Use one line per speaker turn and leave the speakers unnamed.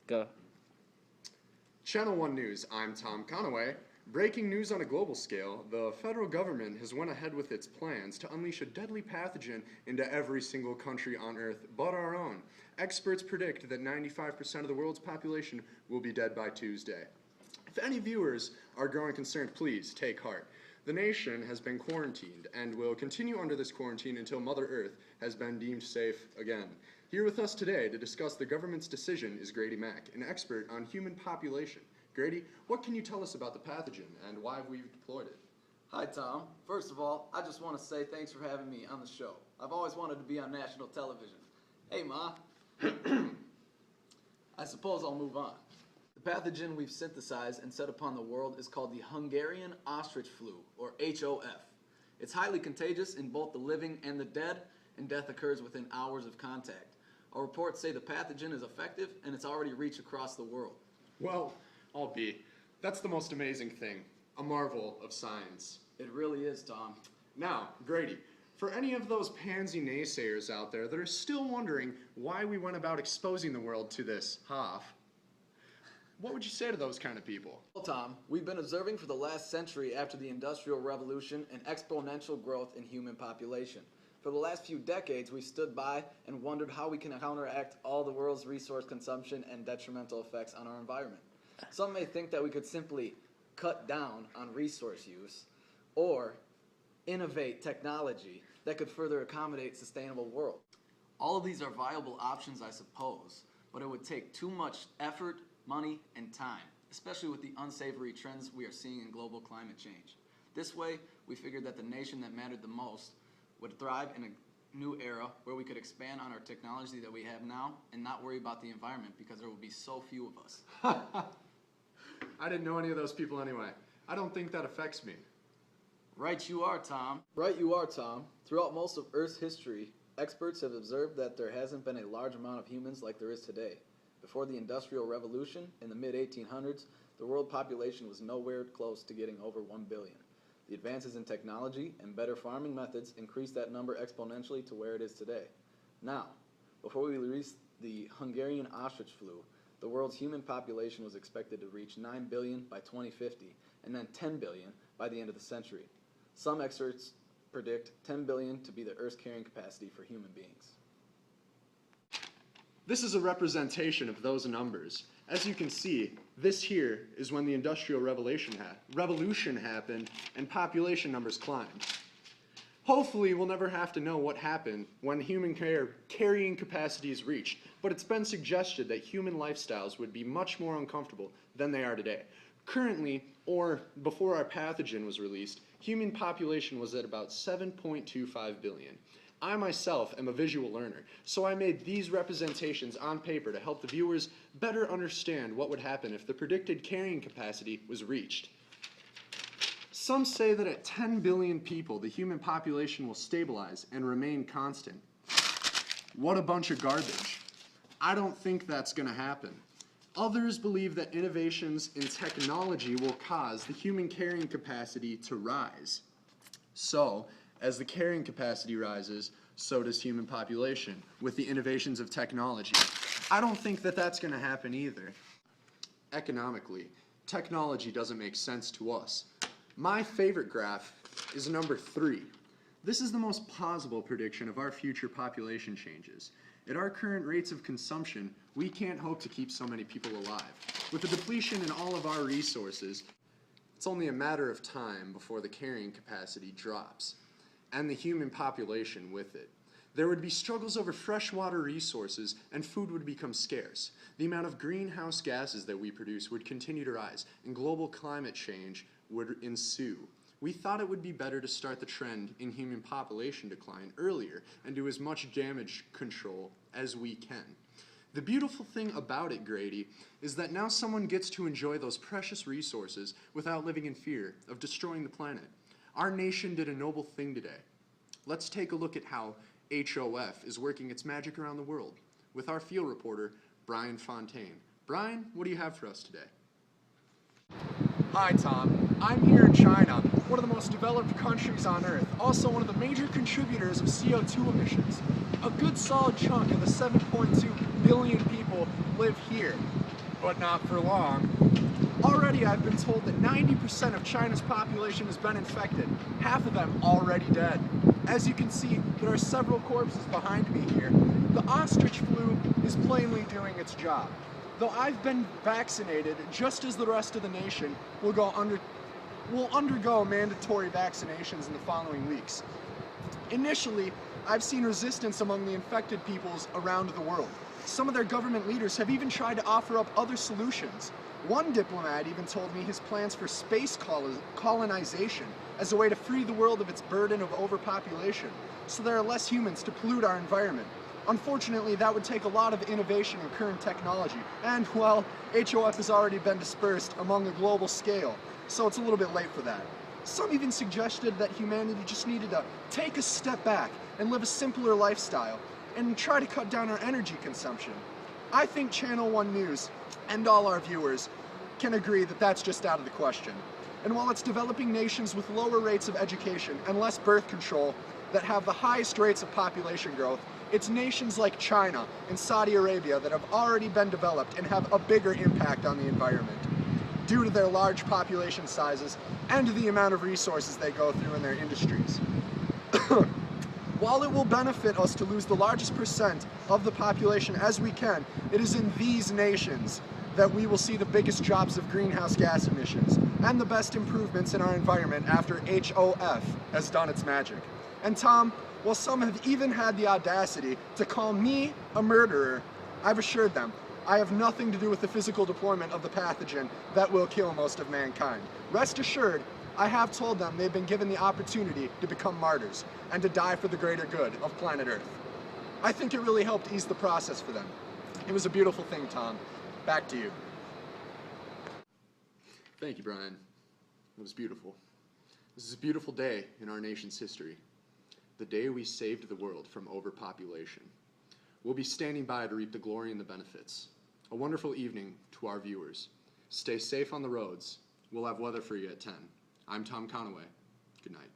Go.
Channel 1 News, I'm Tom Conaway. Breaking news on a global scale, the federal government has went ahead with its plans to unleash a deadly pathogen into every single country on Earth but our own. Experts predict that 95% of the world's population will be dead by Tuesday. If any viewers are growing concerned, please take heart. The nation has been quarantined and will continue under this quarantine until Mother Earth has been deemed safe again. Here with us today to discuss the government's decision is Grady Mack, an expert on human population. Grady, what can you tell us about the pathogen and why we've deployed it?
Hi, Tom. First of all, I just want to say thanks for having me on the show. I've always wanted to be on national television. Hey, Ma. I suppose I'll move on. The pathogen we've synthesized and set upon the world is called the Hungarian ostrich flu, or HOF. It's highly contagious in both the living and the dead, and death occurs within hours of contact. Our reports say the pathogen is effective and it's already reached across the world.
Well, I'll be. That's the most amazing thing. A marvel of science.
It really is, Tom.
Now, Grady, for any of those pansy naysayers out there that are still wondering why we went about exposing the world to this HOF, what would you say to those kind of people?
Well, Tom, we've been observing for the last century after the Industrial Revolution an exponential growth in human population. For the last few decades, we stood by and wondered how we can counteract all the world's resource consumption and detrimental effects on our environment. Some may think that we could simply cut down on resource use or innovate technology that could further accommodate a sustainable world. All of these are viable options, I suppose, but it would take too much effort, money, and time, especially with the unsavory trends we are seeing in global climate change. This way, we figured that the nation that mattered the most would thrive in a new era where we could expand on our technology that we have now and not worry about the environment because there will be so few of us.
I didn't know any of those people anyway. I don't think that affects me.
Right you are, Tom. Right you are, Tom. Throughout most of Earth's history, experts have observed that there hasn't been a large amount of humans like there is today. Before the Industrial Revolution, in the mid-1800s, the world population was nowhere close to getting over 1 billion. The advances in technology and better farming methods increased that number exponentially to where it is today. Now, before we released the Hungarian ostrich flu, the world's human population was expected to reach 9 billion by 2050 and then 10 billion by the end of the century. Some experts predict 10 billion to be the Earth's carrying capacity for human beings.
This is a representation of those numbers. As you can see, this here is when the Industrial Revolution happened and population numbers climbed. Hopefully, we'll never have to know what happened when human carrying capacity is reached, but it's been suggested that human lifestyles would be much more uncomfortable than they are today. Currently, or before our pathogen was released, human population was at about 7.25 billion. I myself am a visual learner, so I made these representations on paper to help the viewers better understand what would happen if the predicted carrying capacity was reached. Some say that at 10 billion people, the human population will stabilize and remain constant. What a bunch of garbage. I don't think that's going to happen. Others believe that innovations in technology will cause the human carrying capacity to rise. So, as the carrying capacity rises, so does human population with the innovations of technology. I don't think that that's going to happen either. Economically, technology doesn't make sense to us. My favorite graph is number 3. This is the most plausible prediction of our future population changes. At our current rates of consumption, we can't hope to keep so many people alive. With the depletion in all of our resources, it's only a matter of time before the carrying capacity drops, and the human population with it. There would be struggles over freshwater resources, and food would become scarce. The amount of greenhouse gases that we produce would continue to rise, and global climate change would ensue. We thought it would be better to start the trend in human population decline earlier and do as much damage control as we can. The beautiful thing about it, Grady, is that now someone gets to enjoy those precious resources without living in fear of destroying the planet. Our nation did a noble thing today. Let's take a look at how HOF is working its magic around the world with our field reporter, Brian Fontaine. Brian, what do you have for us today? Hi, Tom. I'm here in China, one of the most developed countries on Earth, also one of the major contributors of CO2 emissions. A good solid chunk of the 7.2 billion people live here.
but not for long.
Already I've been told that 90% of China's population has been infected, half of them already dead. As you can see, there are several corpses behind me here. The ostrich flu is plainly doing its job. Though I've been vaccinated, just as the rest of the nation will undergo mandatory vaccinations in the following weeks. Initially, I've seen resistance among the infected peoples around the world. Some of their government leaders have even tried to offer up other solutions. One diplomat even told me his plans for space colonization as a way to free the world of its burden of overpopulation, so there are less humans to pollute our environment. Unfortunately, that would take a lot of innovation in current technology, and, well, HOF has already been dispersed among a global scale, so it's a little bit late for that. Some even suggested that humanity just needed to take a step back and live a simpler lifestyle, and try to cut down our energy consumption. I think Channel 1 News and all our viewers can agree that that's just out of the question. And while it's developing nations with lower rates of education and less birth control that have the highest rates of population growth, it's nations like China and Saudi Arabia that have already been developed and have a bigger impact on the environment due to their large population sizes and the amount of resources they go through in their industries. While it will benefit us to lose the largest percent of the population as we can, it is in these nations that we will see the biggest drops of greenhouse gas emissions and the best improvements in our environment after HOF has done its magic. And Tom, while some have even had the audacity to call me a murderer, I've assured them I have nothing to do with the physical deployment of the pathogen that will kill most of mankind. Rest assured, I have told them they've been given the opportunity to become martyrs and to die for the greater good of planet Earth. I think it really helped ease the process for them. It was a beautiful thing, Tom. Back to you.
Thank you, Brian. It was beautiful. This is a beautiful day in our nation's history. The day we saved the world from overpopulation. We'll be standing by to reap the glory and the benefits. A wonderful evening to our viewers. Stay safe on the roads. We'll have weather for you at 10. I'm Tom Conaway. Good night.